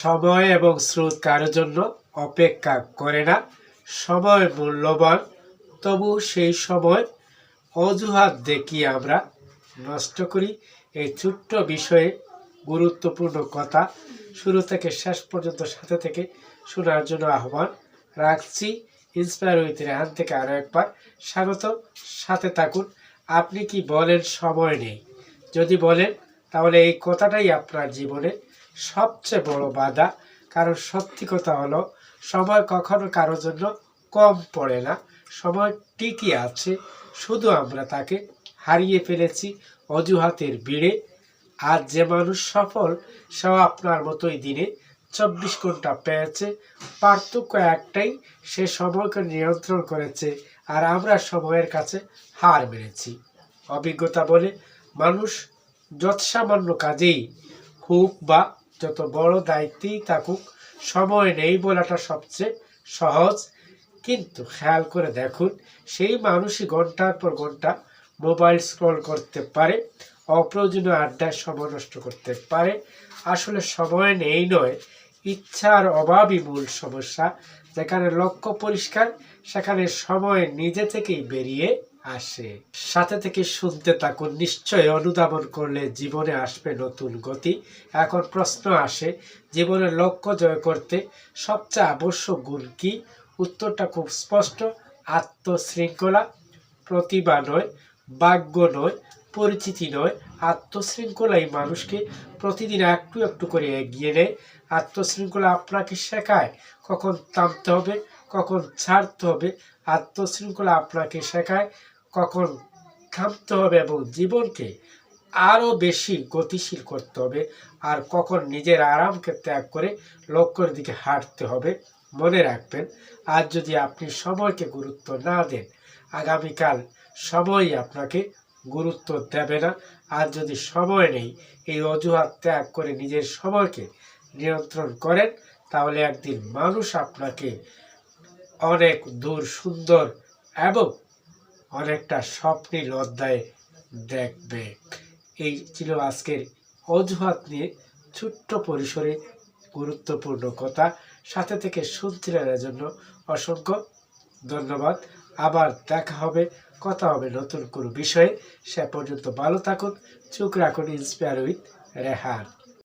সময় এবং স্রোত কারোর জন্য অপেক্ষা করে না। সময় মূল্যবান, তবু সেই সময় অজুহাত দেখিয়ে আমরা নষ্ট করি। এই ছোট্ট বিষয়ে গুরুত্বপূর্ণ কথা শুরু থেকে শেষ পর্যন্ত সাথে থেকে শোনার জন্য আহ্বান রাখছি। ইন্সপায়ার উইথ রেহান থেকে আরও একবার স্বাগত, সাথে থাকুন। আপনি কি বলেন সময় নেই? যদি বলেন তাহলে এই কথাটাই আপনার জীবনে সবচেয়ে বড় বাধা। কারণ সত্যি কথা হলো, সময় কখনো কারোর জন্য কম পড়ে না। সময় ঠিকই আছে, শুধু আমরা তাকে হারিয়ে ফেলেছি অজুহাতের ভিড়ে। আজ যে মানুষ সফল, সেও আপনার মতোই দিনে 24 ঘন্টা পেয়েছে। পার্থক্য একটাই, সে সময়কে নিয়ন্ত্রণ করেছে, আর আমরা সময়ের কাছে হার মেনেছি। অভিজ্ঞতা বলে, মানুষ যত সামান্য কাজেই হোক বা যত বড় দায়িত্বেই থাকুক, সময় নেই বলাটা সবচেয়ে সহজ। কিন্তু খেয়াল করে দেখুন, সেই মানুষই ঘন্টার পর ঘন্টা মোবাইল স্ক্রল করতে পারে, অপ্রয়োজনীয় আড্ডায় সময় নষ্ট করতে পারে। আসলে সময় নেই নয়, ইচ্ছার অভাবই মূল সমস্যা। যেখানে লক্ষ্য পরিষ্কার, সেখানে সময় নিজে থেকেই বেরিয়ে আসে। সাথে থেকে শুনতে থাকুন, নিশ্চয়ই অনুধাবন করলে জীবনে আসবে নতুন গতি। এখন প্রশ্ন আসে, জীবনের লক্ষ্য জয় করতে সবচেয়ে আবশ্যক গুণ কি? উত্তরটা খুব স্পষ্ট, আত্মশৃঙ্খলা। প্রতিভা নয়, ভাগ্য নয়, পরিচিতি নয়, আত্মশৃঙ্খলাই মানুষকে প্রতিদিন একটু একটু করে এগিয়ে নেয়। আত্মশৃঙ্খলা আপনাকে শেখায় কখন থামতে হবে, কখন ছাড়তে হবে। আত্মশৃঙ্খলা আপনাকে শেখায় কখন থামতে হবে এবং জীবনকে আরও বেশি গতিশীল করতে হবে, আর কখন নিজের আরামকে ত্যাগ করে লক্ষ্যের দিকে হাঁটতে হবে। মনে রাখবেন, আজ যদি আপনি সময়কে গুরুত্ব না দেন, আগামীকাল সময়ই আপনাকে গুরুত্ব দেবে না। আর যদি সময় নেই, এই অজুহাত ত্যাগ করে নিজের সময়কে নিয়ন্ত্রণ করেন, তাহলে একদিন মানুষ আপনাকে অনেক দূর সুন্দর এবং অনেকটা স্বপ্নীল অধ্যায়ে দেখবে। এই ছিল আজকের অজুহাত নিয়ে ছোট্ট পরিসরে গুরুত্বপূর্ণ কথা। সাথে থেকে শুনছিলেন, এজন্য অসংখ্য ধন্যবাদ। আবার দেখা হবে, কথা হবে নতুন কোনো বিষয়ে। সে পর্যন্ত ভালো থাকুন, চোখ রাখুন ইন্সপায়ার উইথ রেহান।